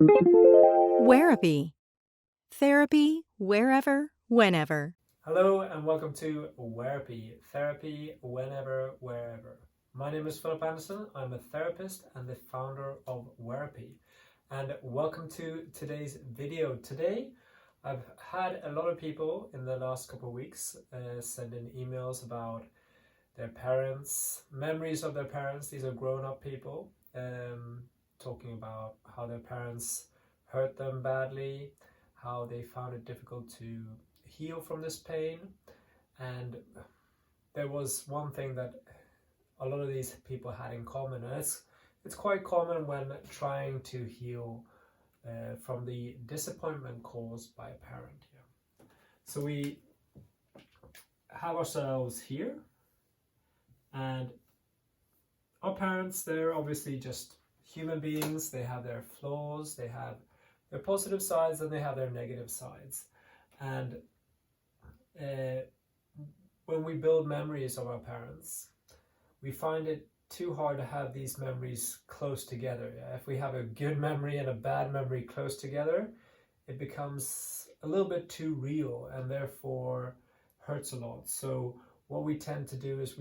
Wherapy. Therapy wherever, whenever. Hello and welcome to Wherapy, therapy whenever, wherever. My name is Philip Anderson. I'm a therapist and the founder of Wherapy. And welcome to today's video. Today, I've had a lot of people in the last couple of weeks send in emails about their parents, memories of their parents. These are grown-up people talking about how their parents hurt them badly, how they found it difficult to heal from this pain. And there was one thing that a lot of these people had in common, and it's quite common when trying to heal from the disappointment caused by a parent. Yeah. So we have ourselves here, and our parents, they're obviously just human beings. They have their flaws, they have their positive sides, and they have their negative sides. And when we build memories of our parents, we find it too hard to have these memories close together. Yeah? If we have a good memory and a bad memory close together, it becomes a little bit too real and therefore hurts a lot. So what we tend to do is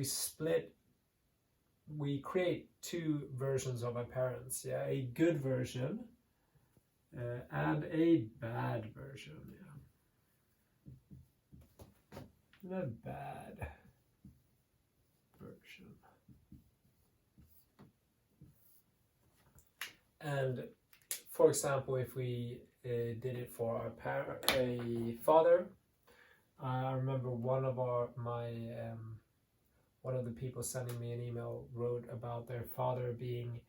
we create two versions of our parents. Yeah, a good version and a bad version. Yeah. The bad version. And for example, if we did it for a father, I remember one of the people sending me an email wrote about their father being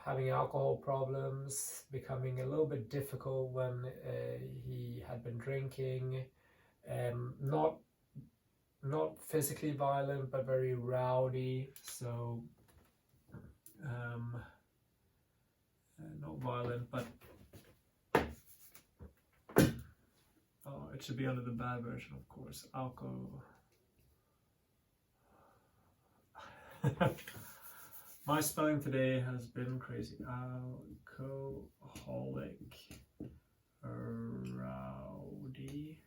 having alcohol problems, becoming a little bit difficult when he had been drinking, not physically violent but very rowdy. So not violent, but it should be under the bad version, of course. Alcohol. My spelling today has been crazy. Alcoholic, rowdy.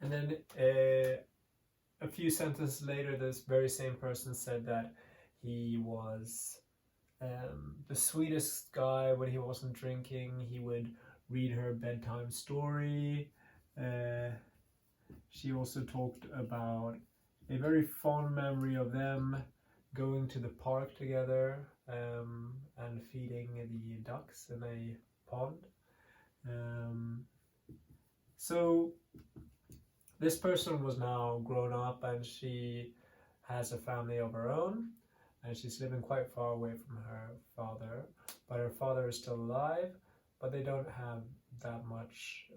And then a few sentences later, this very same person said that he was the sweetest guy when he wasn't drinking. He would read her bedtime story. She also talked about a very fond memory of them going to the park together and feeding the ducks in a pond. So this person was now grown up and she has a family of her own, and she's living quite far away from her father, but her father is still alive, but they don't have that much,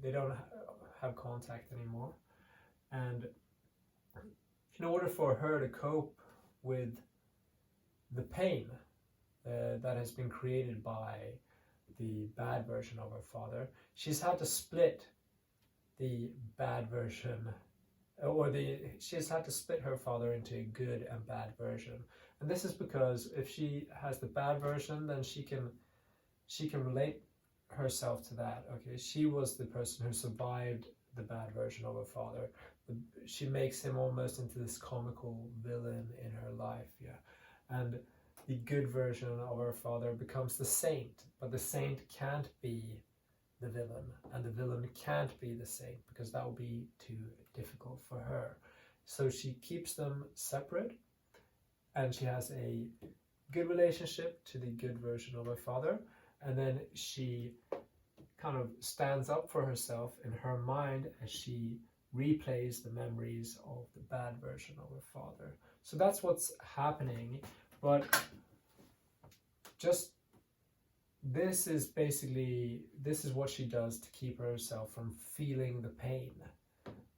they don't have contact anymore. And in order for her to cope with the pain that has been created by the bad version of her father, she's had to split the bad version, she's had to split her father into a good and bad version. And this is because if she has the bad version, then she can relate herself to that. Okay, she was the person who survived the bad version of her father. She makes him almost into this comical villain in her life. Yeah, and the good version of her father becomes the saint, but the saint can't be the villain, and the villain can't be the saint because that will be too difficult for her. So she keeps them separate, and she has a good relationship to the good version of her father, and then she kind of stands up for herself in her mind as she replays the memories of the bad version of her father. So that's what's happening. But just this is what she does to keep herself from feeling the pain.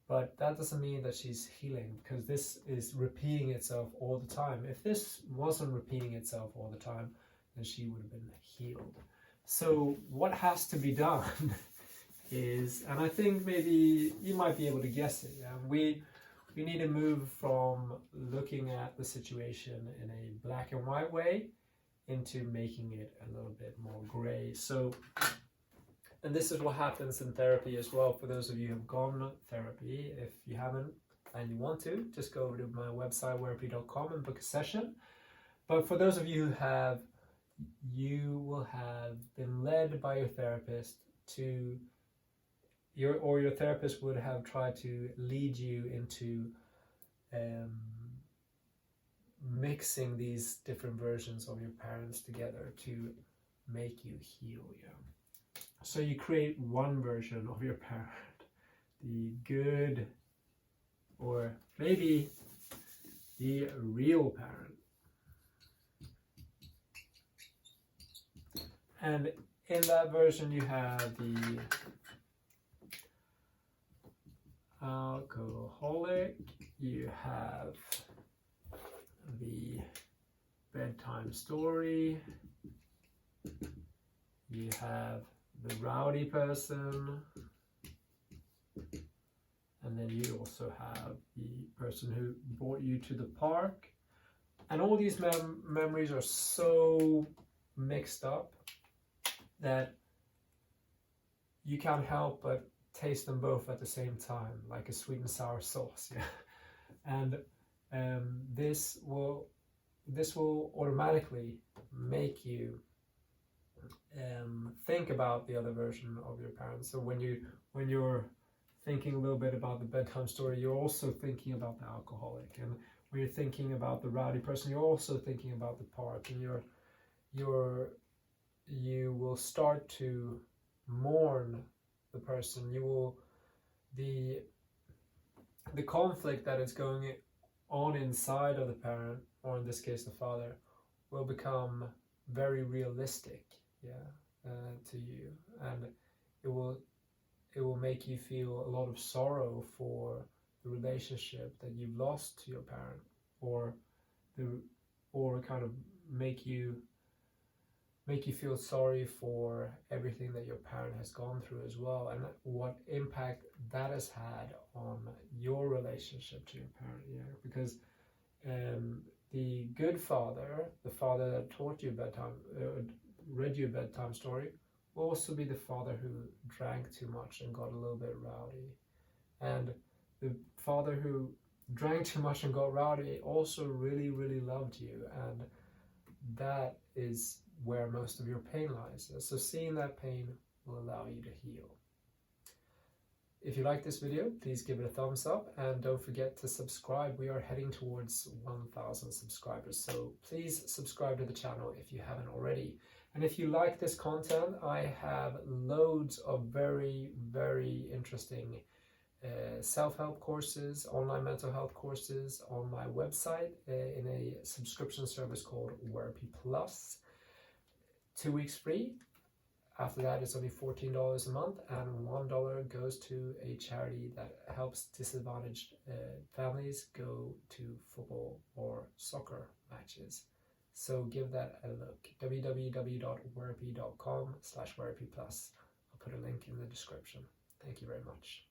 But that doesn't mean that she's healing, because this is repeating itself all the time. If this wasn't repeating itself all the time, then she would have been healed. So what has to be done is, and I think maybe you might be able to guess it, we we need to move from looking at the situation in a black and white way into making it a little bit more gray. So, and this is what happens in therapy as well. For those of you who have gone therapy, if you haven't and you want to, just go over to my website, wherapy.com, and book a session. But for those of you who have, you will have been led by your therapist to your therapist would have tried to lead you into mixing these different versions of your parents together to make you heal. So you create one version of your parent, the good, or maybe the real parent. And in that version you have the alcoholic, you have the bedtime story, you have the rowdy person, and then you also have the person who brought you to the park. And all these memories are so mixed up that you can't help but taste them both at the same time, like a sweet and sour sauce. And this will automatically make you think about the other version of your parents. So when you're thinking a little bit about the bedtime story, you're also thinking about the alcoholic, and when you're thinking about the rowdy person, you're also thinking about the park, and you will start to mourn the person. You will the conflict that is going on inside of the parent, or in this case the father, will become very realistic to you, and it will make you feel a lot of sorrow for the relationship that you've lost to your parent, or kind of make you feel sorry for everything that your parent has gone through as well, and what impact that has had on your relationship to your parent. Because the good father, the father that taught you bedtime, read you a bedtime story, will also be the father who drank too much and got a little bit rowdy. And the father who drank too much and got rowdy also really, really loved you, and that is where most of your pain lies. So seeing that pain will allow you to heal. If you like this video, please give it a thumbs up, and don't forget to subscribe. We are heading towards 1,000 subscribers, so please subscribe to the channel if you haven't already. And if you like this content, I have loads of very, very interesting self-help courses, online mental health courses on my website in a subscription service called Wherapy Plus. 2 weeks free. After that, it's only $14 a month, and $1 goes to a charity that helps disadvantaged families go to football or soccer matches. So give that a look. www.wherapy.com/wherapy plus. I'll put a link in the description. Thank you very much.